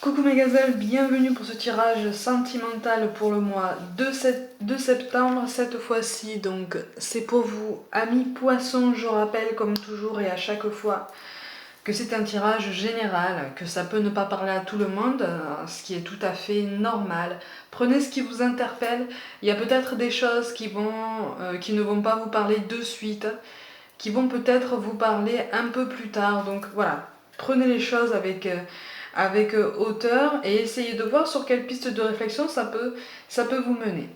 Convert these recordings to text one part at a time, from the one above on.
Coucou mes gazelles, bienvenue pour ce tirage sentimental pour le mois de septembre. Cette fois-ci, donc, c'est pour vous, amis poissons. Je rappelle, comme toujours et à chaque fois, que c'est un tirage général, que ça peut ne pas parler à tout le monde, ce qui est tout à fait normal. Prenez ce qui vous interpelle. Il y a peut-être des choses qui ne vont pas vous parler de suite, qui vont peut-être vous parler un peu plus tard. Donc voilà, prenez les choses avec hauteur et essayez de voir sur quelle piste de réflexion ça peut vous mener.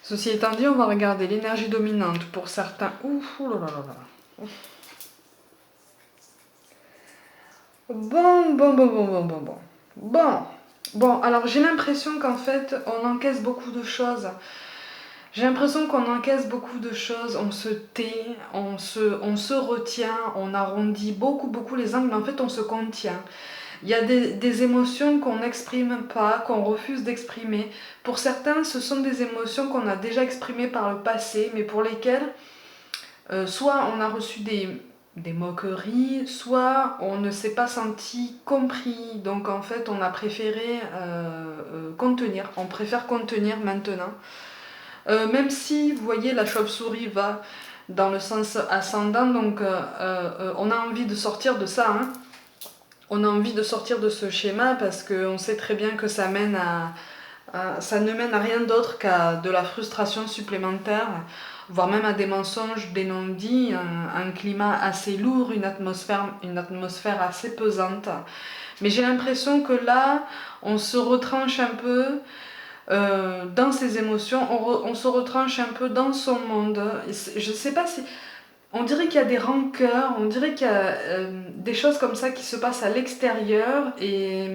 Ceci étant dit, on va regarder l'énergie dominante pour certains. Bon, alors j'ai l'impression qu'en fait, on encaisse beaucoup de choses. J'ai l'impression qu'on encaisse beaucoup de choses, on se tait, on se retient, on arrondit beaucoup les angles, mais en fait on se contient. Il y a des émotions qu'on n'exprime pas, qu'on refuse d'exprimer. Pour certains, ce sont des émotions qu'on a déjà exprimées par le passé, mais pour lesquelles soit on a reçu des moqueries, soit on ne s'est pas senti compris. Donc en fait, on a préféré contenir. On préfère contenir maintenant. Même si, vous voyez, la chauve-souris va dans le sens ascendant, donc on a envie de sortir de ça, hein. On a envie de sortir de ce schéma parce qu'on sait très bien que ça ne mène à rien d'autre qu'à de la frustration supplémentaire, voire même à des mensonges, des non-dits, un climat assez lourd, une atmosphère assez pesante. Mais j'ai l'impression que là, on se retranche un peu dans ses émotions, on se retranche un peu dans son monde. Je sais pas si... On dirait qu'il y a des rancœurs, on dirait qu'il y a des choses comme ça qui se passent à l'extérieur et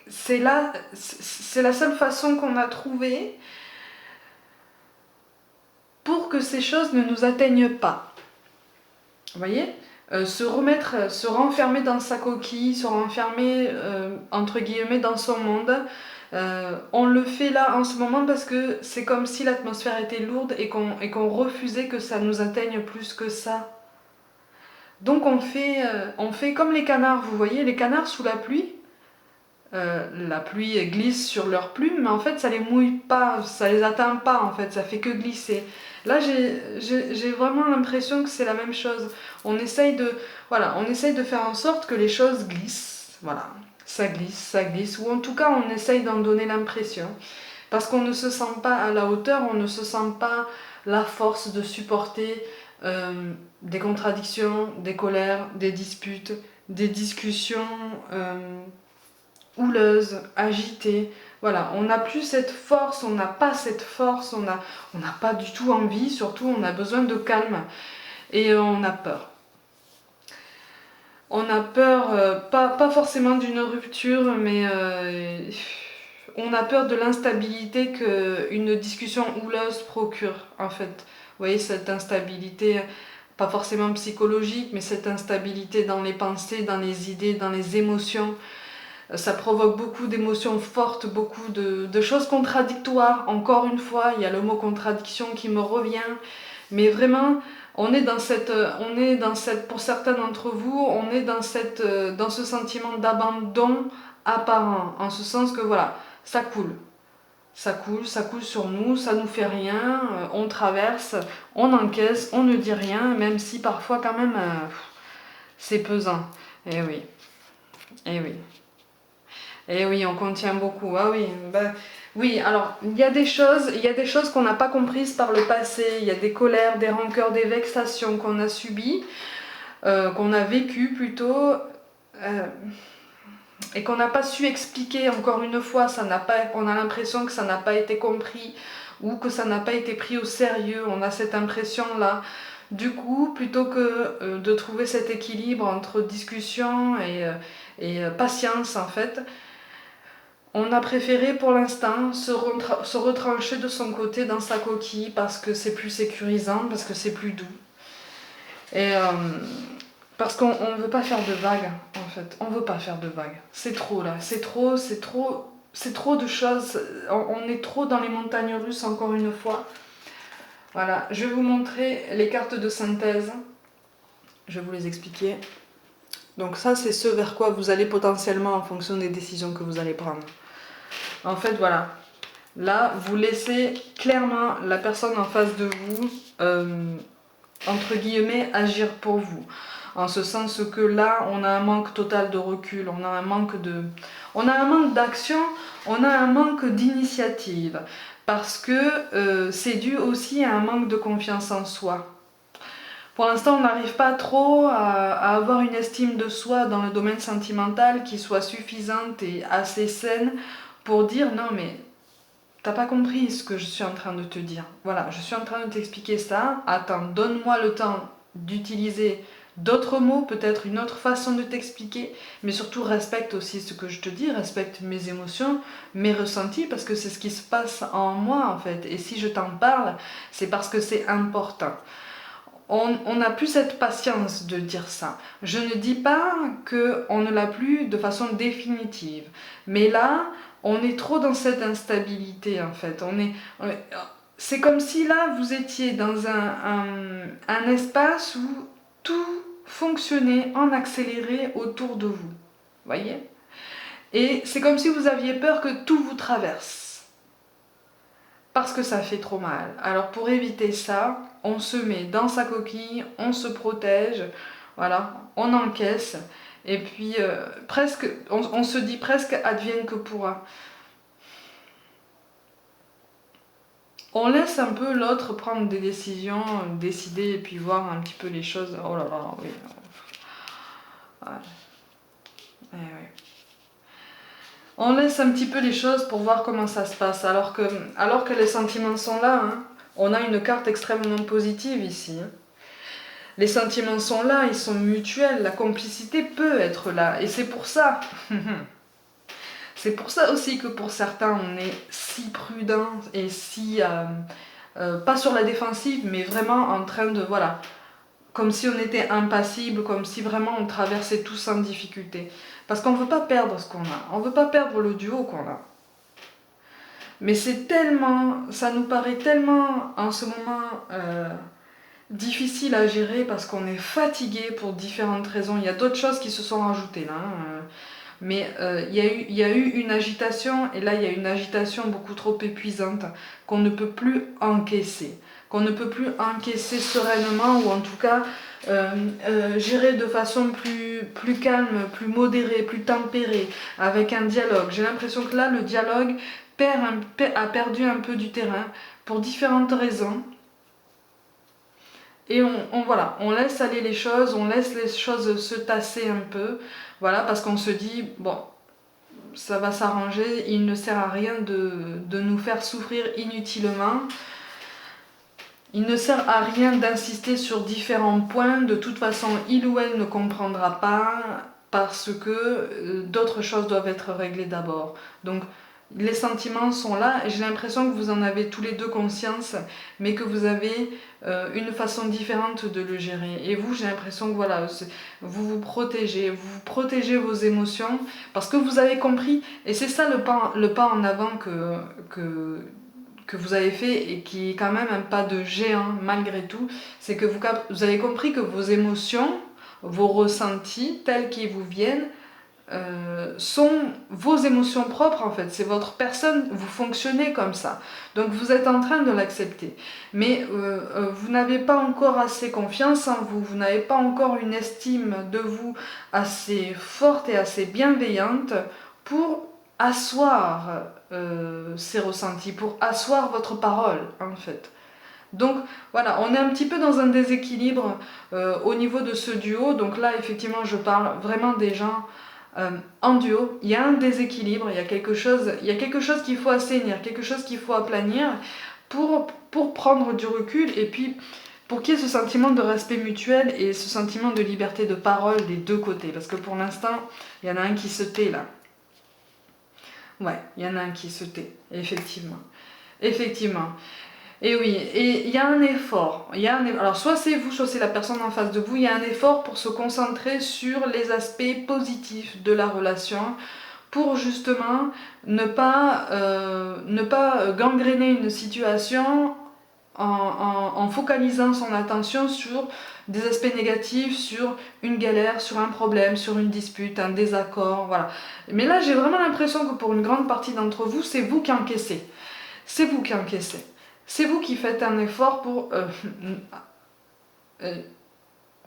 c'est la seule façon qu'on a trouvée pour que ces choses ne nous atteignent pas. Vous voyez, se renfermer dans sa coquille, se renfermer entre guillemets dans son monde. On le fait là en ce moment parce que c'est comme si l'atmosphère était lourde et qu'on refusait que ça nous atteigne plus que ça. Donc on fait comme les canards, vous voyez, les canards sous la pluie glisse sur leurs plumes, mais en fait ça les mouille pas, ça les atteint pas en fait, ça fait que glisser. Là j'ai vraiment l'impression que c'est la même chose. On essaye de faire en sorte que les choses glissent, voilà, ça glisse, ou en tout cas on essaye d'en donner l'impression. Parce qu'on ne se sent pas à la hauteur, on ne se sent pas la force de supporter des contradictions, des colères, des disputes, des discussions houleuses, agitées. Voilà, on n'a plus cette force, on n'a pas cette force, on n'a pas du tout envie, surtout on a besoin de calme et on a peur. On a peur, pas forcément d'une rupture, mais on a peur de l'instabilité qu'une discussion houleuse procure, en fait. Vous voyez, cette instabilité, pas forcément psychologique, mais cette instabilité dans les pensées, dans les idées, dans les émotions. Ça provoque beaucoup d'émotions fortes, beaucoup de choses contradictoires. Encore une fois, il y a le mot contradiction qui me revient. Mais vraiment, pour certains d'entre vous, on est dans ce sentiment d'abandon apparent. En ce sens que voilà, ça coule sur nous, ça nous fait rien, on traverse, on encaisse, on ne dit rien, même si parfois quand même c'est pesant. Eh oui, eh oui. Eh oui, on contient beaucoup. Ah oui, oui, alors il y a des choses qu'on n'a pas comprises par le passé, il y a des colères, des rancœurs, des vexations qu'on a subies, qu'on a vécues plutôt, et qu'on n'a pas su expliquer. Encore une fois, on a l'impression que ça n'a pas été compris ou que ça n'a pas été pris au sérieux, on a cette impression-là. Du coup, plutôt que de trouver cet équilibre entre discussion et patience en fait, on a préféré pour l'instant se retrancher de son côté dans sa coquille parce que c'est plus sécurisant, parce que c'est plus doux. Et parce qu'on ne veut pas faire de vagues, en fait. On veut pas faire de vagues. C'est trop là, c'est trop de choses. On est trop dans les montagnes russes encore une fois. Voilà, je vais vous montrer les cartes de synthèse. Je vais vous les expliquer. Donc ça, c'est ce vers quoi vous allez potentiellement en fonction des décisions que vous allez prendre. En fait, voilà. Là, vous laissez clairement la personne en face de vous, entre guillemets, agir pour vous. En ce sens que là, on a un manque total de recul, on a un manque d'action, on a un manque d'initiative. Parce que c'est dû aussi à un manque de confiance en soi. Pour l'instant, on n'arrive pas trop à avoir une estime de soi dans le domaine sentimental qui soit suffisante et assez saine pour dire non mais t'as pas compris ce que je suis en train de te dire. Voilà, je suis en train de t'expliquer ça. Attends, donne-moi le temps d'utiliser d'autres mots, peut-être une autre façon de t'expliquer, mais surtout respecte aussi ce que je te dis, respecte mes émotions, mes ressentis, parce que c'est ce qui se passe en moi en fait. Et si je t'en parle, c'est parce que c'est important. On n'a plus cette patience de dire ça. Je ne dis pas qu'on ne l'a plus de façon définitive. Mais là, on est trop dans cette instabilité en fait. C'est comme si là, vous étiez dans un espace où tout fonctionnait en accéléré autour de vous. Voyez ? Et c'est comme si vous aviez peur que tout vous traverse. Parce que ça fait trop mal. Alors pour éviter ça, on se met dans sa coquille, on se protège, voilà, on encaisse, et puis presque, on se dit presque advienne que pourra. On laisse un peu l'autre prendre des décisions, décider et puis voir un petit peu les choses. Oh là là, oui. Ouais. Eh oui. On laisse un petit peu les choses pour voir comment ça se passe, alors que les sentiments sont là, hein. On a une carte extrêmement positive ici. Hein. Les sentiments sont là, ils sont mutuels, la complicité peut être là. Et c'est pour ça, c'est pour ça aussi que pour certains, on est si prudent et si, pas sur la défensive, mais vraiment en train de, voilà, comme si on était impassible, comme si vraiment on traversait tout sans difficulté. Parce qu'on ne veut pas perdre ce qu'on a, on ne veut pas perdre le duo qu'on a. Mais c'est tellement, ça nous paraît tellement en ce moment difficile à gérer parce qu'on est fatigué pour différentes raisons. Il y a d'autres choses qui se sont rajoutées là. Mais il y a eu une agitation, et là il y a une agitation beaucoup trop épuisante qu'on ne peut plus encaisser. Qu'on ne peut plus encaisser sereinement, ou en tout cas gérer de façon plus calme, plus modérée, plus tempérée, avec un dialogue. J'ai l'impression que là le dialogue a perdu un peu du terrain pour différentes raisons. Et voilà, on laisse aller les choses, on laisse les choses se tasser un peu, voilà, parce qu'on se dit, bon, ça va s'arranger, il ne sert à rien de nous faire souffrir inutilement, il ne sert à rien d'insister sur différents points, de toute façon, il ou elle ne comprendra pas, parce que d'autres choses doivent être réglées d'abord. Donc, les sentiments sont là, et j'ai l'impression que vous en avez tous les deux conscience, mais que vous avez une façon différente de le gérer. Et vous, j'ai l'impression que voilà, vous protégez vos émotions, parce que vous avez compris, et c'est ça le pas en avant que vous avez fait, et qui est quand même un pas de géant malgré tout, c'est que vous avez compris que vos émotions, vos ressentis, tels qu'ils vous viennent, sont vos émotions propres en fait, c'est votre personne, vous fonctionnez comme ça, donc vous êtes en train de l'accepter, mais vous n'avez pas encore assez confiance en vous, vous n'avez pas encore une estime de vous assez forte et assez bienveillante pour asseoir ces ressentis, pour asseoir votre parole en fait. Donc voilà, on est un petit peu dans un déséquilibre au niveau de ce duo, donc là effectivement je parle vraiment des gens en duo, il y a un déséquilibre, il y a quelque chose qu'il faut assainir, quelque chose qu'il faut aplanir pour prendre du recul, et puis pour qu'il y ait ce sentiment de respect mutuel et ce sentiment de liberté de parole des deux côtés. Parce que pour l'instant, il y en a un qui se tait là. Ouais, il y en a un qui se tait, effectivement. Effectivement. Et oui, et il y a un effort. Alors soit c'est vous, soit c'est la personne en face de vous, il y a un effort pour se concentrer sur les aspects positifs de la relation, pour justement ne pas gangréner une situation en focalisant son attention sur des aspects négatifs, sur une galère, sur un problème, sur une dispute, un désaccord, voilà. Mais là, j'ai vraiment l'impression que pour une grande partie d'entre vous, c'est vous qui encaissez. C'est vous qui encaissez. C'est vous qui faites un effort pour...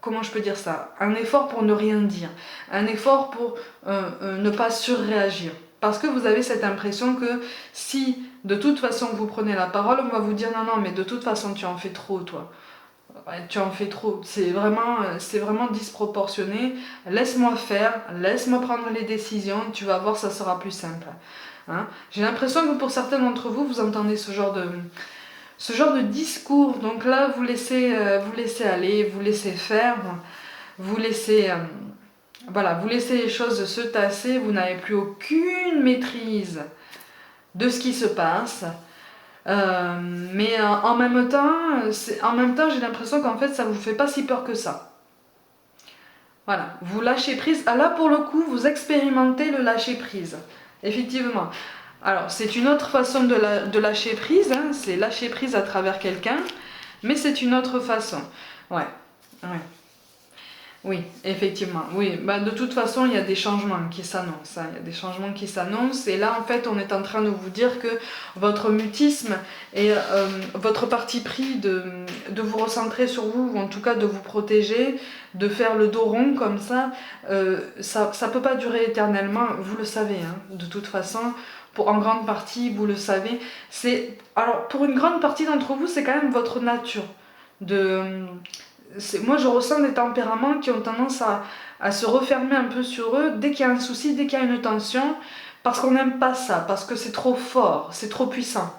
comment je peux dire ça? Un effort pour ne rien dire. Un effort pour ne pas surréagir. Parce que vous avez cette impression que si de toute façon vous prenez la parole, on va vous dire non, mais de toute façon tu en fais trop toi. Ouais, tu en fais trop. C'est vraiment disproportionné. Laisse-moi faire, laisse-moi prendre les décisions, tu vas voir, ça sera plus simple. Hein? J'ai l'impression que pour certains d'entre vous, vous entendez ce genre de discours. Donc là, vous laissez aller, vous laissez faire, vous laissez... voilà, vous laissez les choses se tasser, vous n'avez plus aucune maîtrise de ce qui se passe. Mais en même temps, j'ai l'impression qu'en fait, ça vous fait pas si peur que ça. Voilà, vous lâchez prise. Ah là, pour le coup, vous expérimentez le lâcher prise. Effectivement. Alors, c'est une autre façon de lâcher prise, hein, c'est lâcher prise à travers quelqu'un, mais c'est une autre façon. Ouais, ouais. Oui, effectivement. Oui, bah, de toute façon, il y a des changements qui s'annoncent. Hein. Il y a des changements qui s'annoncent. Et là, en fait, on est en train de vous dire que votre mutisme et votre parti pris de vous recentrer sur vous, ou en tout cas de vous protéger, de faire le dos rond comme ça ne peut pas durer éternellement. Vous le savez, hein, de toute façon. En grande partie, vous le savez. Alors, pour une grande partie d'entre vous, c'est quand même votre nature moi je ressens des tempéraments qui ont tendance à se refermer un peu sur eux dès qu'il y a un souci, dès qu'il y a une tension, parce qu'on n'aime pas ça, parce que c'est trop fort, c'est trop puissant.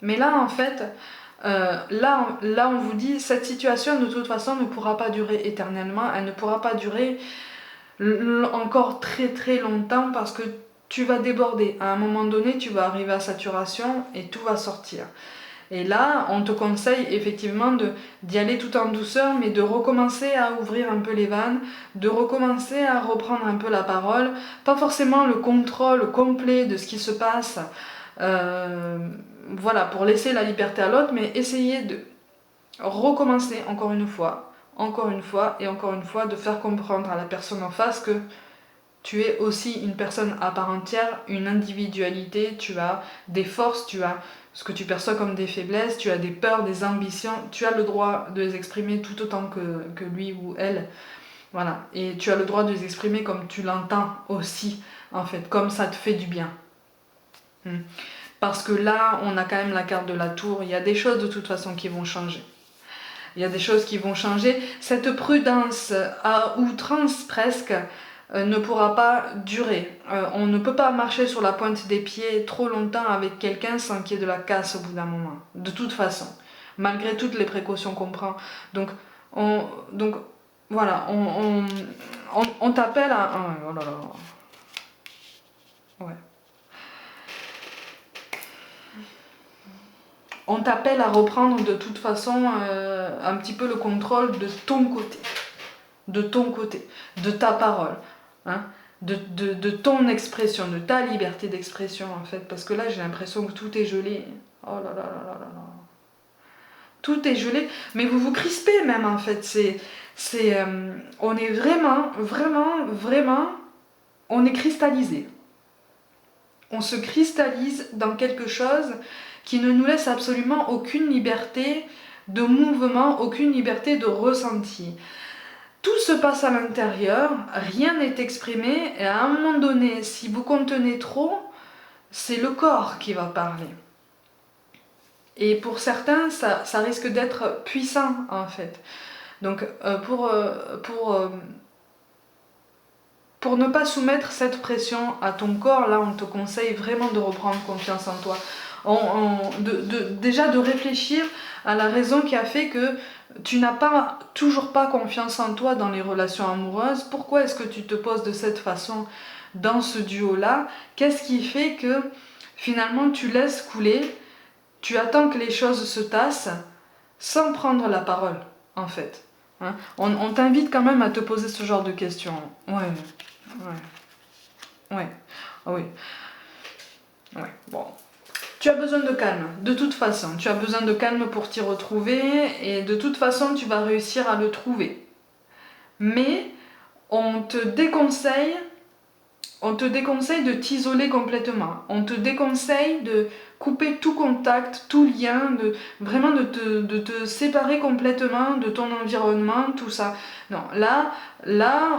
Mais là en fait, là on vous dit, cette situation de toute façon ne pourra pas durer éternellement, elle ne pourra pas durer encore très très longtemps parce que tu vas déborder. À un moment donné, tu vas arriver à saturation et tout va sortir. Et là, on te conseille effectivement d'y aller tout en douceur, mais de recommencer à ouvrir un peu les vannes, de recommencer à reprendre un peu la parole, pas forcément le contrôle complet de ce qui se passe, voilà, pour laisser la liberté à l'autre, mais essayer de recommencer encore une fois, et encore une fois, de faire comprendre à la personne en face que tu es aussi une personne à part entière, une individualité, tu as des forces, tu as ce que tu perçois comme des faiblesses, tu as des peurs, des ambitions, tu as le droit de les exprimer tout autant que lui ou elle. Voilà, et tu as le droit de les exprimer comme tu l'entends aussi, en fait, comme ça te fait du bien. Parce que là, on a quand même la carte de la tour, il y a des choses de toute façon qui vont changer. Il y a des choses qui vont changer. Cette prudence à outrance presque, ne pourra pas durer. On ne peut pas marcher sur la pointe des pieds trop longtemps avec quelqu'un sans qu'il y ait de la casse au bout d'un moment. De toute façon. Malgré toutes les précautions qu'on prend. Donc voilà, on t'appelle à... Oh là là. Ouais. On t'appelle à reprendre de toute façon un petit peu le contrôle de ton côté. De ton côté. De ta parole. Hein, de ton expression, de ta liberté d'expression en fait, parce que là j'ai l'impression que tout est gelé. Oh là là là là là là. Tout est gelé, mais vous vous crispez même en fait. On est vraiment, on est cristallisé. On se cristallise dans quelque chose qui ne nous laisse absolument aucune liberté de mouvement, aucune liberté de ressenti. Tout se passe à l'intérieur, rien n'est exprimé, et à un moment donné, si vous contenez trop, c'est le corps qui va parler. Et pour certains, ça risque d'être puissant en fait. Donc pour ne pas soumettre cette pression à ton corps, là on te conseille vraiment de reprendre confiance en toi. Déjà de réfléchir à la raison qui a fait que tu n'as toujours pas confiance en toi dans les relations amoureuses. Pourquoi est-ce que tu te poses de cette façon dans ce duo-là? Qu'est-ce qui fait que finalement tu laisses couler, tu attends que les choses se tassent sans prendre la parole en fait, hein? On t'invite quand même à te poser ce genre de questions. Ouais. Ah oui. Ouais, bon. Tu as besoin de calme, de toute façon. Tu as besoin de calme pour t'y retrouver et de toute façon, tu vas réussir à le trouver. Mais on te déconseille de t'isoler complètement. On te déconseille de couper tout contact, tout lien, vraiment de te séparer complètement de ton environnement, tout ça. Non, là,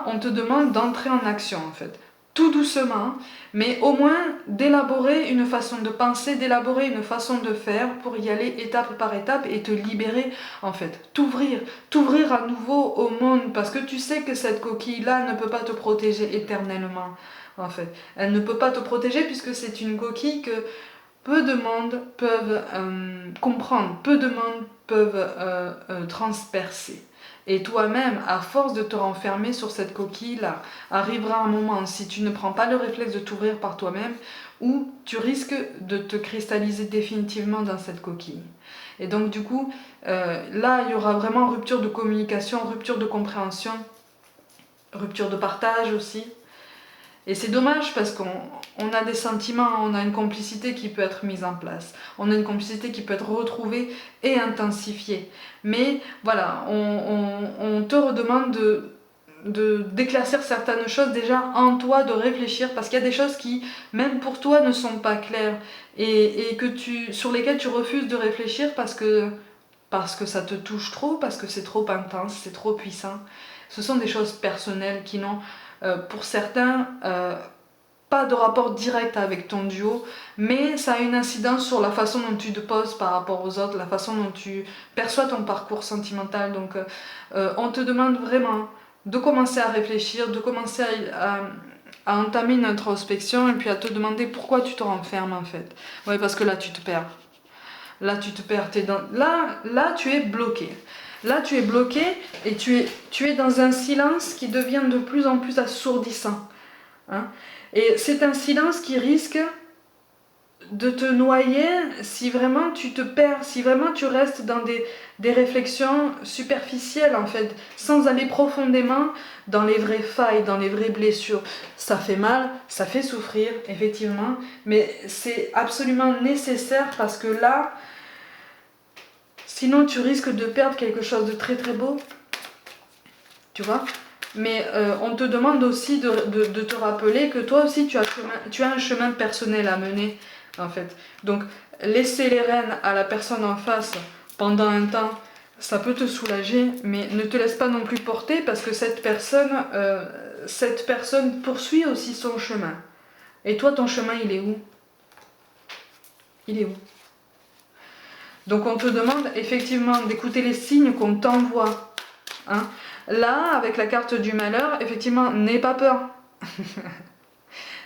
on te demande d'entrer en action en fait. Tout doucement, mais au moins d'élaborer une façon de penser, d'élaborer une façon de faire pour y aller étape par étape et te libérer en fait. T'ouvrir à nouveau au monde parce que tu sais que cette coquille-là ne peut pas te protéger éternellement. En fait, elle ne peut pas te protéger puisque c'est une coquille que peu de monde peuvent comprendre, peu de monde peuvent transpercer. Et toi-même, à force de te renfermer sur cette coquille-là, arrivera un moment, si tu ne prends pas le réflexe de t'ouvrir par toi-même, où tu risques de te cristalliser définitivement dans cette coquille. Et donc du coup, là, il y aura vraiment rupture de communication, rupture de compréhension, rupture de partage aussi. Et c'est dommage parce qu'on a des sentiments, on a une complicité qui peut être mise en place. On a une complicité qui peut être retrouvée et intensifiée. Mais voilà, on te redemande d'éclaircir certaines choses déjà en toi, de réfléchir, parce qu'il y a des choses qui, même pour toi, ne sont pas claires et sur lesquelles tu refuses de réfléchir parce que ça te touche trop, parce que c'est trop intense, c'est trop puissant. Ce sont des choses personnelles qui n'ont, pour certains, pas de rapport direct avec ton duo, mais ça a une incidence sur la façon dont tu te poses par rapport aux autres, la façon dont tu perçois ton parcours sentimental. Donc on te demande vraiment de commencer à réfléchir, de commencer à entamer une introspection et puis à te demander pourquoi tu te renfermes en fait. Ouais, parce que là tu te perds. Là tu te perds, là tu es bloqué. Là tu es bloqué et tu es dans un silence qui devient de plus en plus assourdissant. Hein? Et c'est un silence qui risque de te noyer si vraiment tu te perds, si vraiment tu restes dans des réflexions superficielles en fait, sans aller profondément dans les vraies failles, dans les vraies blessures. Ça fait mal, ça fait souffrir, effectivement, mais c'est absolument nécessaire parce que là, sinon tu risques de perdre quelque chose de très très beau, tu vois. Mais on te demande aussi de te rappeler que toi aussi tu as un chemin personnel à mener en fait. Donc laisser les rênes à la personne en face pendant un temps, ça peut te soulager, mais ne te laisse pas non plus porter parce que cette personne poursuit aussi son chemin. Et toi ton chemin il est où? Il est où? Donc on te demande effectivement d'écouter les signes qu'on t'envoie. Hein? Là, avec la carte du malheur, effectivement, n'aie pas peur.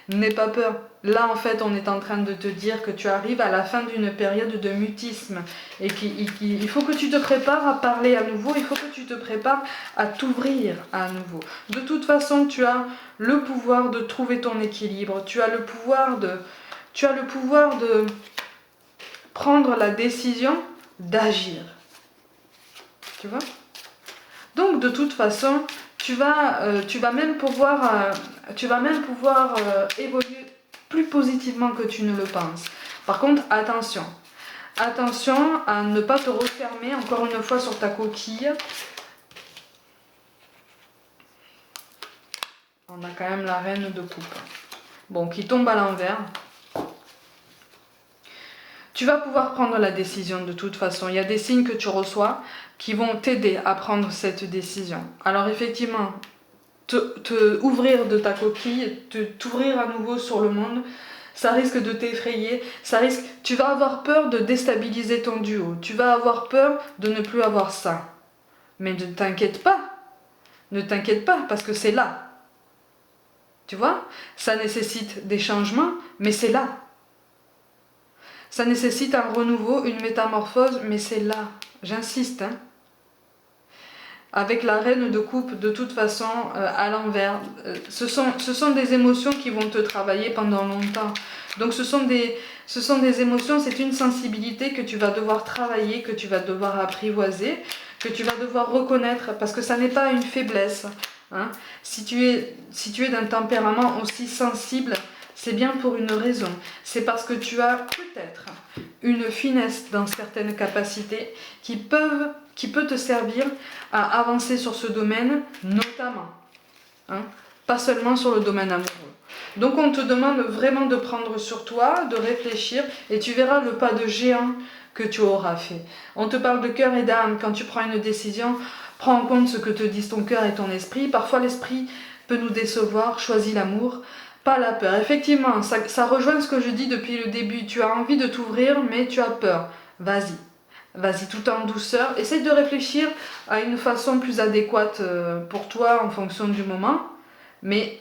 N'aie pas peur. Là, en fait, on est en train de te dire que tu arrives à la fin d'une période de mutisme et qu'il faut que tu te prépares à parler à nouveau, il faut que tu te prépares à t'ouvrir à nouveau. De toute façon, tu as le pouvoir de trouver ton équilibre, tu as le pouvoir de prendre la décision d'agir. Tu vois ? Donc de toute façon, tu vas même pouvoir évoluer plus positivement que tu ne le penses. Par contre, attention à ne pas te refermer encore une fois sur ta coquille. On a quand même la reine de coupe. Bon, qui tombe à l'envers. Tu vas pouvoir prendre la décision de toute façon. Il y a des signes que tu reçois qui vont t'aider à prendre cette décision. Alors effectivement, te ouvrir de ta coquille, t'ouvrir à nouveau sur le monde, ça risque de t'effrayer, tu vas avoir peur de déstabiliser ton duo, tu vas avoir peur de ne plus avoir ça. Mais ne t'inquiète pas parce que c'est là. Tu vois, ça nécessite des changements, mais c'est là. Ça nécessite un renouveau, une métamorphose, mais c'est là. J'insiste. Hein. Avec la reine de coupe, de toute façon, à l'envers. Ce sont des émotions qui vont te travailler pendant longtemps. Donc ce sont des émotions, c'est une sensibilité que tu vas devoir travailler, que tu vas devoir apprivoiser, que tu vas devoir reconnaître, parce que ça n'est pas une faiblesse. Hein. Si tu es d'un tempérament aussi sensible, c'est bien pour une raison. C'est parce que tu as peut-être une finesse dans certaines capacités qui peut te servir à avancer sur ce domaine, notamment. Hein, pas seulement sur le domaine amoureux. Donc on te demande vraiment de prendre sur toi, de réfléchir, et tu verras le pas de géant que tu auras fait. On te parle de cœur et d'âme. Quand tu prends une décision, prends en compte ce que te disent ton cœur et ton esprit. Parfois l'esprit peut nous décevoir, choisis l'amour, pas la peur. Effectivement, ça rejoint ce que je dis depuis le début. Tu as envie de t'ouvrir, mais tu as peur. Vas-y. Vas-y, tout en douceur. Essaye de réfléchir à une façon plus adéquate pour toi en fonction du moment. Mais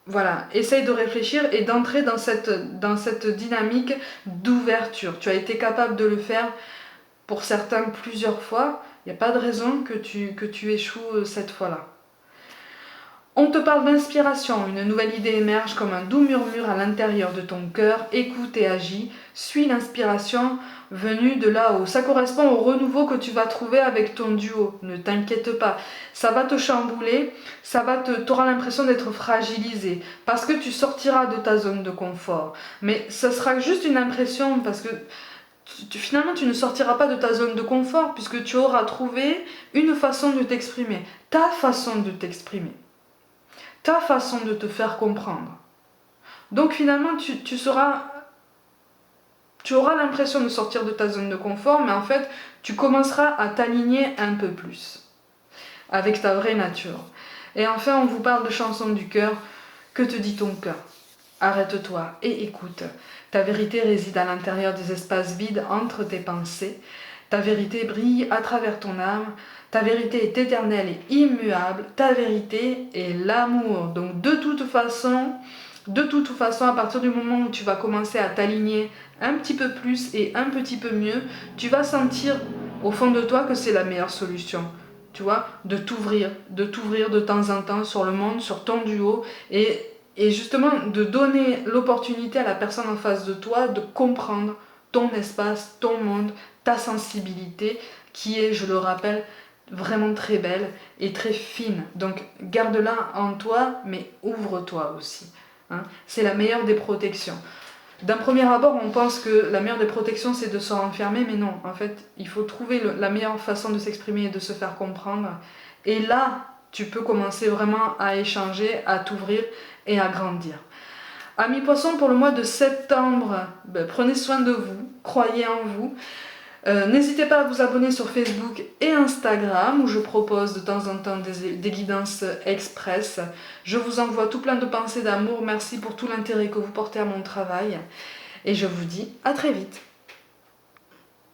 voilà, essaye de réfléchir et d'entrer dans cette dynamique d'ouverture. Tu as été capable de le faire pour certains plusieurs fois. Il n'y a pas de raison que tu échoues cette fois-là. On te parle d'inspiration, une nouvelle idée émerge comme un doux murmure à l'intérieur de ton cœur. Écoute et agis, suis l'inspiration venue de là-haut. Ça correspond au renouveau que tu vas trouver avec ton duo. Ne t'inquiète pas, ça va te chambouler, t'auras l'impression d'être fragilisé parce que tu sortiras de ta zone de confort. Mais ce sera juste une impression parce que finalement tu ne sortiras pas de ta zone de confort puisque tu auras trouvé une façon de t'exprimer, ta façon de t'exprimer. Ta façon de te faire comprendre. Donc finalement, tu auras l'impression de sortir de ta zone de confort, mais en fait, tu commenceras à t'aligner un peu plus avec ta vraie nature. Et enfin, on vous parle de chansons du cœur. Que te dit ton cœur? Arrête-toi et écoute. Ta vérité réside à l'intérieur des espaces vides entre tes pensées. Ta vérité brille à travers ton âme. Ta vérité est éternelle et immuable. Ta vérité est l'amour. Donc de toute façon, à partir du moment où tu vas commencer à t'aligner un petit peu plus et un petit peu mieux, tu vas sentir au fond de toi que c'est la meilleure solution. Tu vois, de t'ouvrir de temps en temps sur le monde, sur ton duo et justement de donner l'opportunité à la personne en face de toi de comprendre ton espace, ton monde, ta sensibilité qui est, je le rappelle, vraiment très belle et très fine. Donc garde-la en toi, mais ouvre-toi aussi. Hein. C'est la meilleure des protections. D'un premier abord, on pense que la meilleure des protections, c'est de se renfermer, mais non. En fait, il faut trouver la meilleure façon de s'exprimer et de se faire comprendre. Et là, tu peux commencer vraiment à échanger, à t'ouvrir et à grandir. Amis poissons, pour le mois de septembre, prenez soin de vous, croyez en vous. N'hésitez pas à vous abonner sur Facebook et Instagram où je propose de temps en temps des guidances express. Je vous envoie tout plein de pensées d'amour. Merci pour tout l'intérêt que vous portez à mon travail. Et je vous dis à très vite.